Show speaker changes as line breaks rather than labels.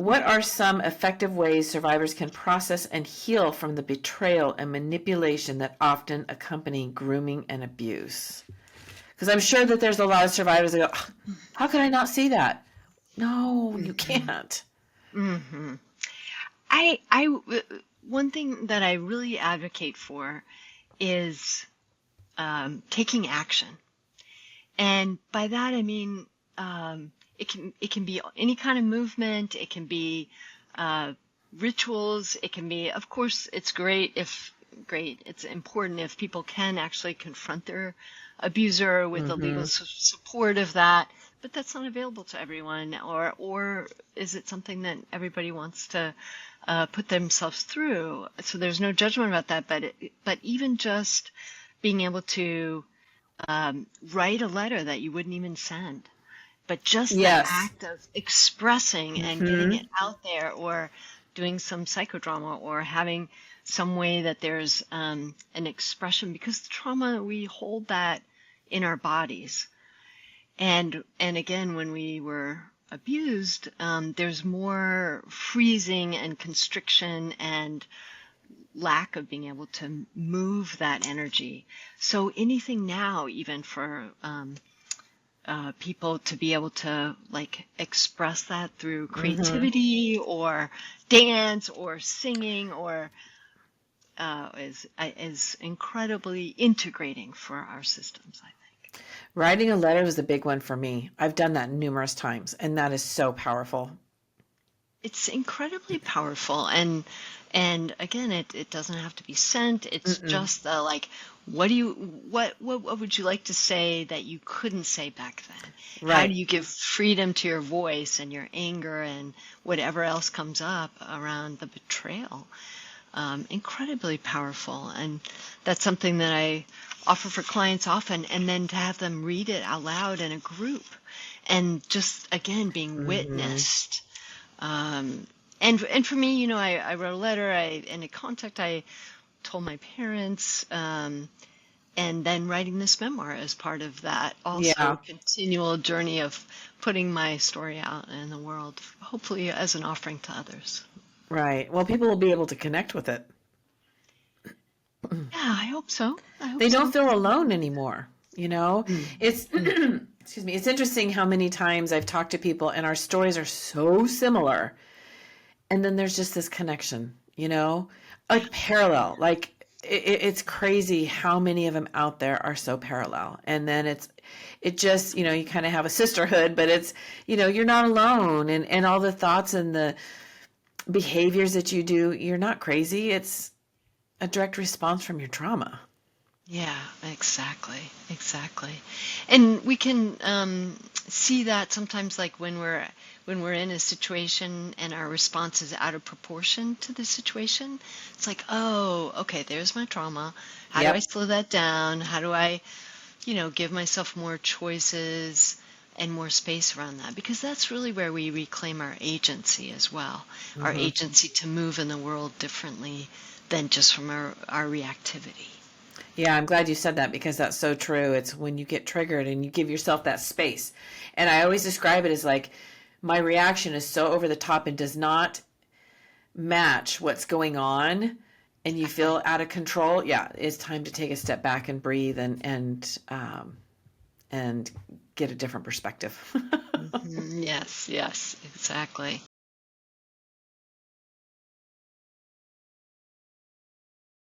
What are some effective ways survivors can process and heal from the betrayal and manipulation that often accompany grooming and abuse? Because I'm sure that there's a lot of survivors that go, how could I not see that? No, you can't.
Mm-hmm. I, one thing that I really advocate for is taking action. And by that, I mean, it can be any kind of movement. It can be rituals. It can be, of course, it's it's important if people can actually confront their abuser with the legal support of that. But that's not available to everyone, or is it something that everybody wants to put themselves through? So there's no judgment about that. But even just being able to write a letter that you wouldn't even send, but just the act of expressing and getting it out there, or doing some psychodrama, or having some way that there's an expression, because the trauma, we hold that in our bodies. And again, when we were abused, there's more freezing and constriction and lack of being able to move that energy. So anything now, even for people to be able to like express that through creativity or dance or singing, or is incredibly integrating for our systems, I think.
Writing a letter was a big one for me. I've done that numerous times, and that is so powerful.
It's incredibly powerful, and again, it doesn't have to be sent. It's just like, what would you like to say that you couldn't say back then?
Right.
How do you give freedom to your voice and your anger and whatever else comes up around the betrayal? Incredibly powerful, and that's something that I offer for clients often, and then to have them read it out loud in a group, and just again being witnessed. And for me, you know, I wrote a letter, in a contact, I told my parents, and then writing this memoir as part of that, also continual journey of putting my story out in the world, hopefully as an offering to others.
Right. Well, people will be able to connect with it.
Yeah, I hope so.
They don't feel alone anymore. You know, it's, excuse me, it's interesting how many times I've talked to people and our stories are so similar. And then there's just this connection, you know, like parallel, like it's crazy how many of them out there are so parallel. And then it just, you know, you kind of have a sisterhood, but it's, you know, you're not alone, and all the thoughts and the behaviors that you do, you're not crazy. It's a direct response from your trauma.
Yeah, exactly. And we can see that sometimes, like when we're in a situation and our response is out of proportion to the situation. It's like, oh, okay, there's my trauma. How do I slow that down? How do I, you know, give myself more choices and more space around that? Because that's really where we reclaim our agency as well, our agency to move in the world differently than just from our reactivity.
Yeah, I'm glad you said that, because that's so true. It's when you get triggered and you give yourself that space. And I always describe it as like, my reaction is so over the top and does not match what's going on, and you feel out of control. Yeah, it's time to take a step back and breathe and get a different perspective.
Yes, exactly.